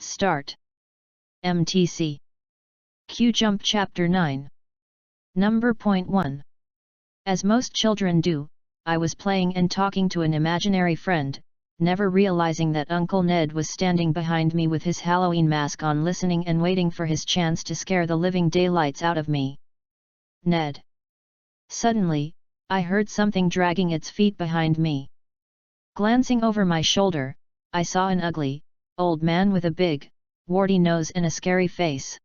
Start. MTC. Q-Jump Chapter 9. Number point 1. As most children do, I was playing and talking to an imaginary friend, never realizing that Uncle Ned was standing behind me with his Halloween mask on, listening and waiting for his chance to scare the living daylights out of me. Ned. Suddenly, I heard something dragging its feet behind me. Glancing over my shoulder, I saw an ugly, old man with a big, warty nose and a scary face.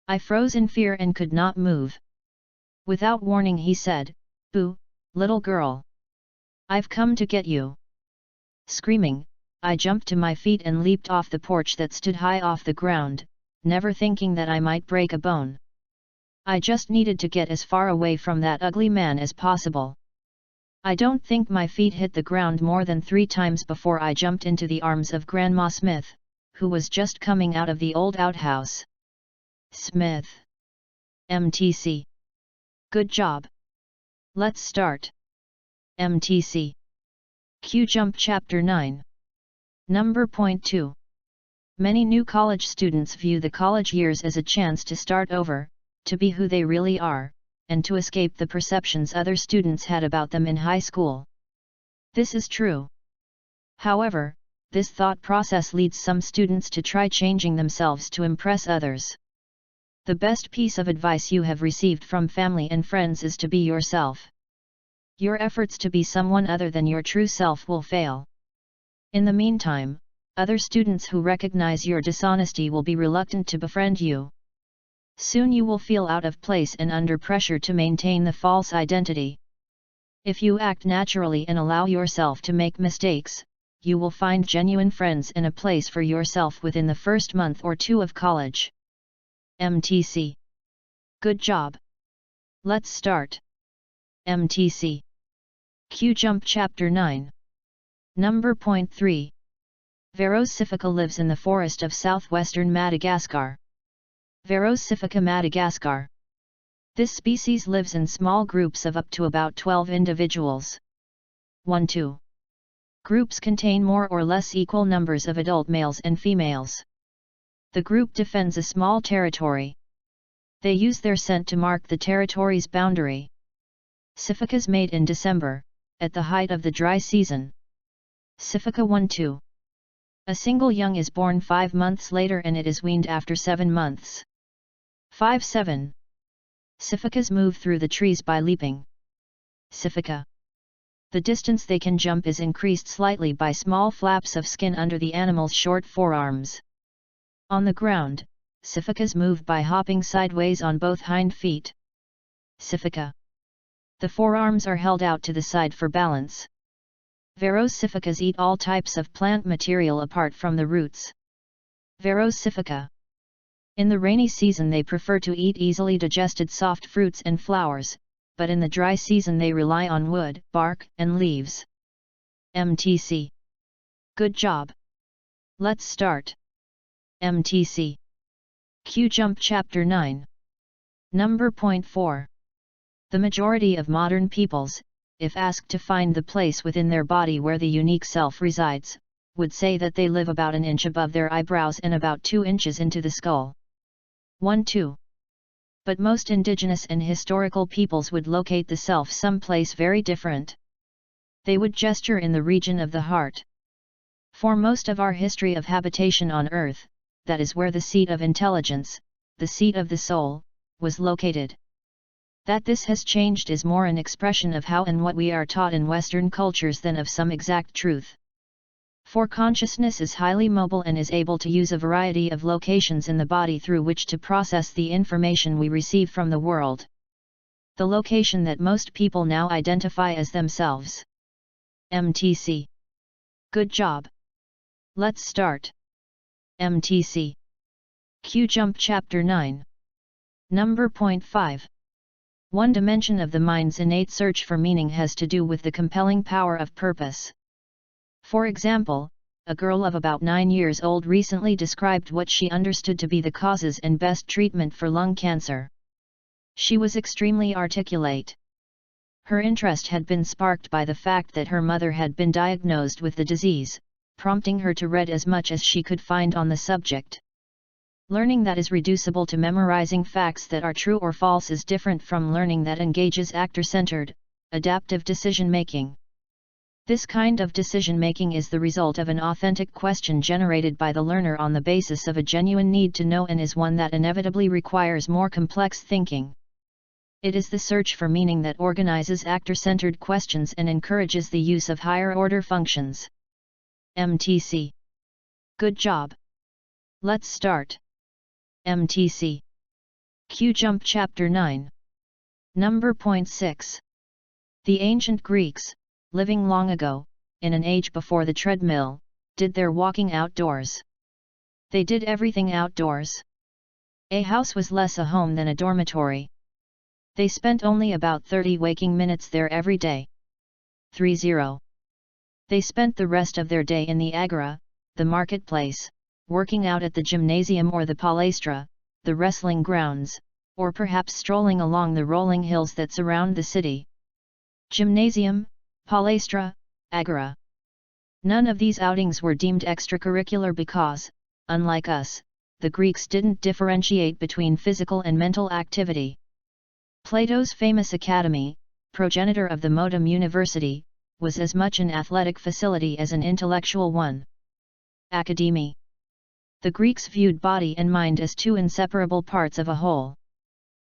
I froze in fear and could not move. Without warning he said, "Boo, little girl. I've come to get you." Screaming, I jumped to my feet and leaped off the porch that stood high off the ground, never thinking that I might break a bone. I just needed to get as far away from that ugly man as possible. I don't think my feet hit the ground more than 3 times before I jumped into the arms of Grandma Smith, who was just coming out of the old outhouse. Smith. MTC. Good job. Let's start. MTC. Q-Jump Chapter 9. Number point 2. Many new college students view the college years as a chance to start over, to be who they really are, and to escape the perceptions other students had about them in high school. This is true. However, this thought process leads some students to try changing themselves to impress others. The best piece of advice you have received from family and friends is to be yourself. Your efforts to be someone other than your true self will fail. In the meantime, other students who recognize your dishonesty will be reluctant to befriend you. Soon you will feel out of place and under pressure to maintain the false identity. If you act naturally and allow yourself to make mistakes, you will find genuine friends and a place for yourself within the first month or 2 of college. MTC. Good job. Let's start. MTC. Q-Jump Chapter 9. Number point 3. Verocifica lives in the forest of southwestern Madagascar. Verocifica Madagascar. This species lives in small groups of up to about 12 individuals. 1-2. Groups contain more or less equal numbers of adult males and females. The group defends a small territory. They use their scent to mark the territory's boundary. Cificas mate in December, at the height of the dry season. Cifica 1-2. A single young is born 5 months later and it is weaned after 7 months. 5-7. Cificas move through the trees by leaping. Cifica. The distance they can jump is increased slightly by small flaps of skin under the animal's short forearms. On the ground, cificas move by hopping sideways on both hind feet. Cifica. The forearms are held out to the side for balance. Verocificas eat all types of plant material apart from the roots. Verocifica. In the rainy season they prefer to eat easily digested soft fruits and flowers, but in the dry season they rely on wood, bark, and leaves. MTC. Good job. Let's start. MTC. Q-Jump Chapter 9. Number point 4. The majority of modern peoples, if asked to find the place within their body where the unique self resides, would say that they live about an inch above their eyebrows and about 2 inches into the skull. 1-2. But most indigenous and historical peoples would locate the self someplace very different. They would gesture in the region of the heart. For most of our history of habitation on Earth, that is where the seat of intelligence, the seat of the soul, was located. That this has changed is more an expression of how and what we are taught in Western cultures than of some exact truth. For consciousness is highly mobile and is able to use a variety of locations in the body through which to process the information we receive from the world. The location that most people now identify as themselves. MTC. Good job. Let's start. MTC. Q-Jump Chapter 9. Number point 5. One dimension of the mind's innate search for meaning has to do with the compelling power of purpose. For example, a girl of about 9 years old recently described what she understood to be the causes and best treatment for lung cancer. She was extremely articulate. Her interest had been sparked by the fact that her mother had been diagnosed with the disease, prompting her to read as much as she could find on the subject. Learning that is reducible to memorizing facts that are true or false is different from learning that engages actor-centered, adaptive decision-making. This kind of decision-making is the result of an authentic question generated by the learner on the basis of a genuine need to know and is one that inevitably requires more complex thinking. It is the search for meaning that organizes actor-centered questions and encourages the use of higher-order functions. MTC. Good job. Let's start. MTC. Q-Jump Chapter 9. Number point 6. The ancient Greeks, living long ago, in an age before the treadmill, did their walking outdoors. They did everything outdoors. A house was less a home than a dormitory. They spent only about 30 waking minutes there every day. 30. They spent the rest of their day in the agora, the marketplace, working out at the gymnasium or the palestra, the wrestling grounds, or perhaps strolling along the rolling hills that surround the city. Gymnasium, palestra, agora. None of these outings were deemed extracurricular because, unlike us, the Greeks didn't differentiate between physical and mental activity. Plato's famous academy, progenitor of the modern university, was as much an athletic facility as an intellectual one. Academy. The Greeks viewed body and mind as two inseparable parts of a whole.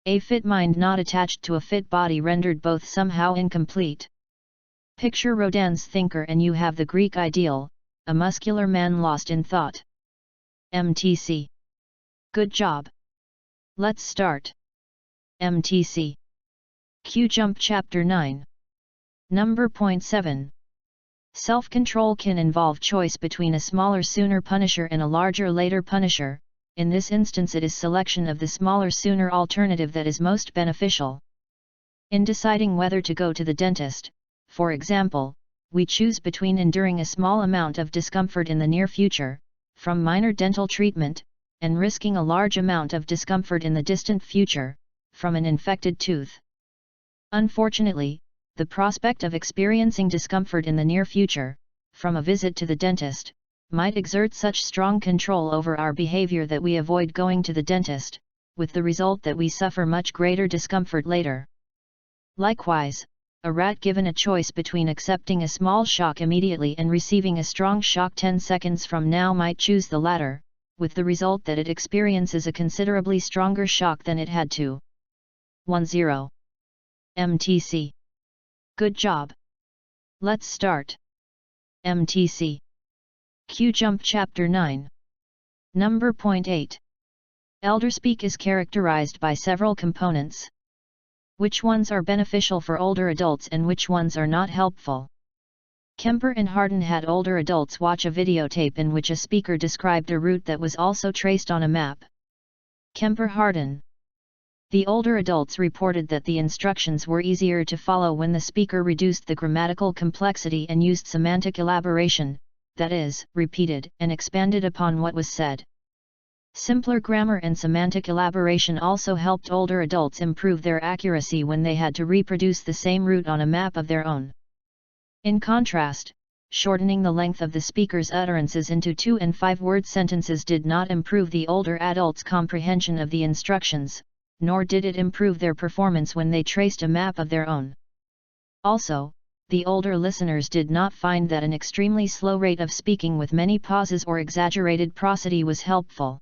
A fit mind not attached to a fit body rendered both somehow incomplete. Picture Rodin's thinker and you have the Greek ideal, a muscular man lost in thought. MTC. Good job. Let's start. MTC. Q-Jump Chapter 9. Number point 7. Self-control can involve choice between a smaller sooner punisher and a larger later punisher. In this instance it is selection of the smaller sooner alternative that is most beneficial. In deciding whether to go to the dentist, for example, we choose between enduring a small amount of discomfort in the near future, from minor dental treatment, and risking a large amount of discomfort in the distant future, from an infected tooth. Unfortunately, the prospect of experiencing discomfort in the near future, from a visit to the dentist, might exert such strong control over our behavior that we avoid going to the dentist, with the result that we suffer much greater discomfort later. Likewise, a rat given a choice between accepting a small shock immediately and receiving a strong shock 10 seconds from now might choose the latter, with the result that it experiences a considerably stronger shock than it had to. 10. MTC. Good job. Let's start. MTC. Q-Jump Chapter 9. Number point 8. Elderspeak is characterized by several components. Which ones are beneficial for older adults and which ones are not helpful? Kemper and Hardin had older adults watch a videotape in which a speaker described a route that was also traced on a map. Kemper-Hardin. The older adults reported that the instructions were easier to follow when the speaker reduced the grammatical complexity and used semantic elaboration, that is, repeated and expanded upon what was said. Simpler grammar and semantic elaboration also helped older adults improve their accuracy when they had to reproduce the same route on a map of their own. In contrast, shortening the length of the speaker's utterances into 2- and 5-word sentences did not improve the older adults' comprehension of the instructions, nor did it improve their performance when they traced a map of their own. Also, the older listeners did not find that an extremely slow rate of speaking with many pauses or exaggerated prosody was helpful.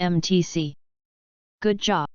MTC. Good job.